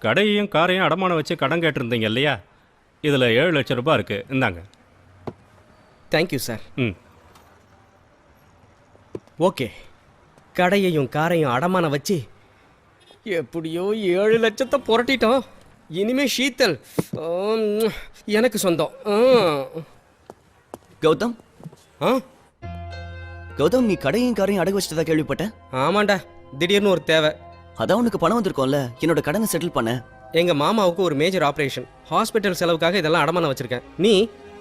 கடையையும் காரையும் அடமானம் வச்சு கடன் கேட்டிருந்தீங்க இல்லையா? இதில் 7 லட்சம் ரூபாய் இருக்கு, இந்தாங்க. Thank you sir. ம். ஓகே, கடையையும் காரையும் அடமானம் வச்சு எப்படியோ 7 லட்சத்தை புரட்டிட்டோம். இனிமே ஷீத்தல் எனக்கு சொந்தம். கௌதம், ஆ கௌதம், நீ கடையும் காரையும் அடகு வச்சதா கேள்விப்பட்டேன். ஆமாண்டா, திடீர்னு ஒரு தேவை. அதான் உனக்கு பணம் வந்திருக்கோம்ல, என்னோட கடனை செட்டில் பண்ண. எங்கள் மாமாவுக்கு ஒரு மேஜர் ஆப்ரேஷன், ஹாஸ்பிட்டல் செலவுக்காக இதெல்லாம் அடமானம் வச்சிருக்கேன். நீ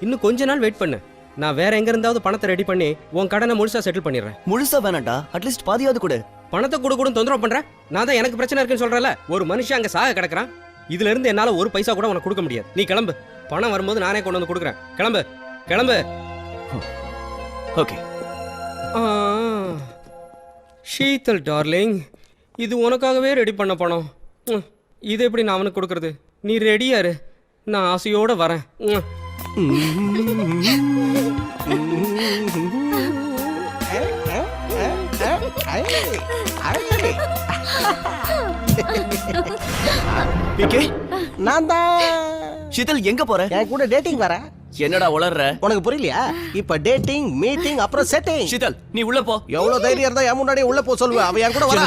இன்னும் கொஞ்ச நாள் வெயிட் பண்ணு, நான் வேற எங்க இருந்தாவது பணத்தை ரெடி பண்ணி உன் கடனை முழுசா செட்டில் பண்ணிடுறேன். முழுசா வேணாண்டா, அட்லீஸ்ட் பாதியாவது கொடு. பணத்தை கூட தொந்தரவு பண்றேன். நான் தான் எனக்கு பிரச்சனை இருக்குன்னு சொல்றேன்ல. ஒரு மனுஷன் அங்க சாக கிடக்குறான். இதுல இருந்து என்னால ஒரு பைசா கூட உனக்கு கொடுக்க முடியாது. நீ கிளம்பு, பணம் வரும்போது நானே கொண்டு வந்து கொடுக்குறேன். கிளம்பு கிளம்பு. ஓகே. ஷீத்தல் டார்லிங், இது உனக்காகவே ரெடி பண்ண பணம். இது எப்படி நான் அவனுக்கு கொடுக்கறது? நீ ரெடியாரு, நான் ஆசையோட வரேன். பிகே, நான் தான். ஷீதல் எங்க போற? என் கூட டேட்டிங் வர. என்னடா உளர்ற? உனக்கு புரியலையா? இப்ப டேட்டிங், மீட்டிங், அப்புறம் செட்டிங். ஷீதல், நீ உள்ள போ. எவ்வளவு தைரியம் இருந்தா என் முன்னாடியே உள்ள போ சொல்லுவ. அவ என் கூட வர.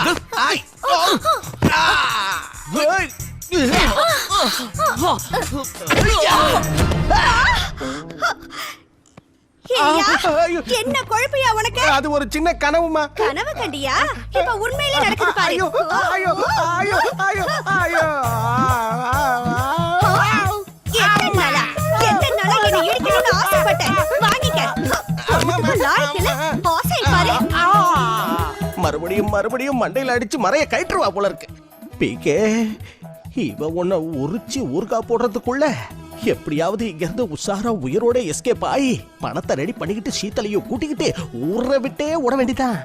என்ன குழப்பையா உனக்கு? அது ஒரு சின்ன கனவுமா. கனவு கண்டியா? இப்ப உண்மையிலே நடக்குது பாரு. ஐயோ ஐயோ ஐயோ ஐயோ ஐயோ. எத்தனை நாளா என்னை இடிக்கணும்னு ஆசைப்பட்டேன். வாங்கிக்க. லாய்க்கில ஆசை பாரு. மறுபடியும் மறுபடியும் மண்டையில அடிச்சு மறைய கயிற்றுவா போல இருக்கு. பிகே, இவ உன்னை உரிச்சு ஊர்கா போடுறதுக்குள்ள எப்படியாவது இங்க இருந்து உஷாரா உயிரோட எஸ்கேப் ஆகி பணத்தை ரெடி பண்ணிக்கிட்டு ஷீத்தலையும் கூட்டிக்கிட்டு ஊரை விட்டே ஓட வேண்டியதான்.